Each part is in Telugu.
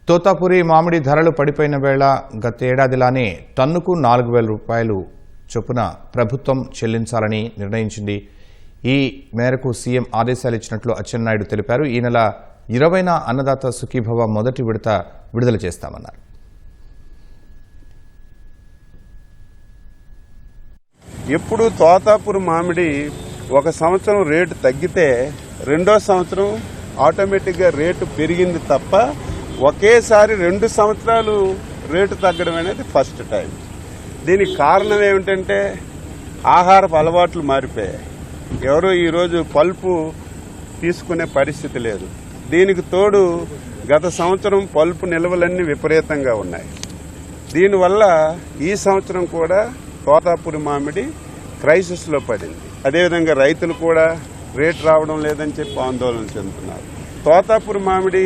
తోతాపురి మామిడి ధరలు పడిపోయిన వేళ గతేడాదిలానే టన్నుకు 4,000 రూపాయలు చొప్పున ప్రభుత్వం చెల్లించాలని నిర్ణయించింది. ఈ మేరకు సీఎం ఆదేశాలు ఇచ్చినట్లు అచ్చెన్నాయుడు తెలిపారు. ఈ నెల 20న అన్నదాత సుఖీభవ మొదటి విడత విడుదల చేస్తామన్నారు. ఎప్పుడు తోతాపురి మామిడి ఒక సంవత్సరం రేటు తగ్గితే రెండో సంవత్సరం ఆటోమేటిక్గా రేటు పెరిగింది తప్ప ఒకేసారి 2 సంవత్సరాలు రేటు తగ్గడం అనేది ఫస్ట్ టైం. దీనికి కారణం ఏమిటంటే ఆహారపు అలవాట్లు మారిపోయాయి. ఎవరు ఈరోజు పల్పు తీసుకునే పరిస్థితి లేదు. దీనికి తోడు గత సంవత్సరం పల్పు నిల్వలన్నీ విపరీతంగా ఉన్నాయి. దీనివల్ల ఈ సంవత్సరం కూడా తోతాపురి మామిడి క్రైసిస్లో పడింది. అదేవిధంగా రైతులు కూడా రేటు రావడం లేదని చెప్పి ఆందోళన చెందుతున్నారు. తోతాపురి మామిడి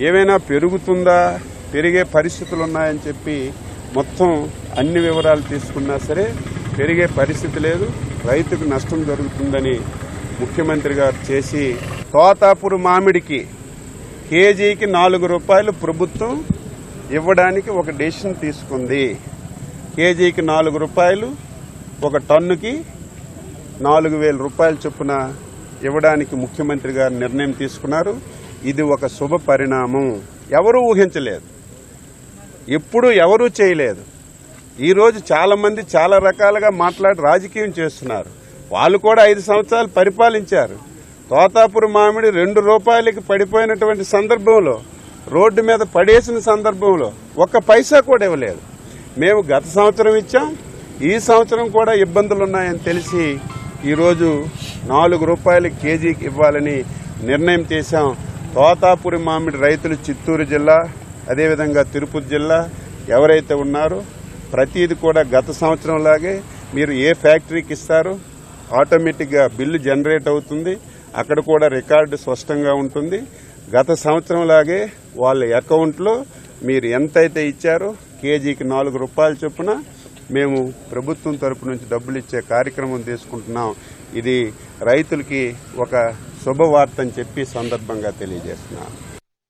ఏమైనా పెరుగుతుందా, పెరిగే పరిస్థితులు ఉన్నాయని చెప్పి మొత్తం అన్ని వివరాలు తీసుకున్నా సరే పెరిగే పరిస్థితి లేదు. రైతుకు నష్టం జరుగుతుందని ముఖ్యమంత్రి గారు చేసి తోతాపురి మామిడికి కేజీకి 4 రూపాయలు ప్రభుత్వం ఇవ్వడానికి ఒక డెసిషన్ తీసుకుంది. కేజీకి 4 రూపాయలు, ఒక టన్నుకి 4,000 రూపాయల చొప్పున ఇవ్వడానికి ముఖ్యమంత్రి గారు నిర్ణయం తీసుకున్నారు. ఇది ఒక శుభ పరిణామం. ఎవరూ ఊహించలేదు, ఎప్పుడూ ఎవరూ చేయలేదు. ఈరోజు చాలా మంది చాలా రకాలుగా మాట్లాడి రాజకీయం చేస్తున్నారు. వాళ్ళు కూడా 5 సంవత్సరాలు పరిపాలించారు. తోతాపురి మామిడి 2 రూపాయలకి పడిపోయినటువంటి సందర్భంలో, రోడ్డు మీద పడేసిన సందర్భంలో 1 పైసా కూడా ఇవ్వలేదు. మేము గత సంవత్సరం ఇచ్చాం, ఈ సంవత్సరం కూడా ఇబ్బందులు ఉన్నాయని తెలిసి ఈరోజు 4 రూపాయలు కేజీకి ఇవ్వాలని నిర్ణయం చేశాం. తోతాపురి మామిడి రైతులు చిత్తూరు జిల్లా, అదేవిధంగా తిరుపతి జిల్లా ఎవరైతే ఉన్నారో ప్రతిది కూడా గత సంవత్సరం లాగే మీరు ఏ ఫ్యాక్టరీకి ఇస్తారో ఆటోమేటిక్గా బిల్లు జనరేట్ అవుతుంది. అక్కడ కూడా రికార్డు స్పష్టంగా ఉంటుంది. గత సంవత్సరం లాగే వాళ్ళ అకౌంట్లో మీరు ఎంతైతే ఇచ్చారో కేజీకి 4 రూపాయల చొప్పున మేము ప్రభుత్వం తరపు నుంచి డబ్బులు ఇచ్చే కార్యక్రమం తీసుకుంటున్నాం. ఇది రైతులకి ఒక శుభవార్త అని చెప్పి సందర్భంగా తెలియజేస్తున్నాను.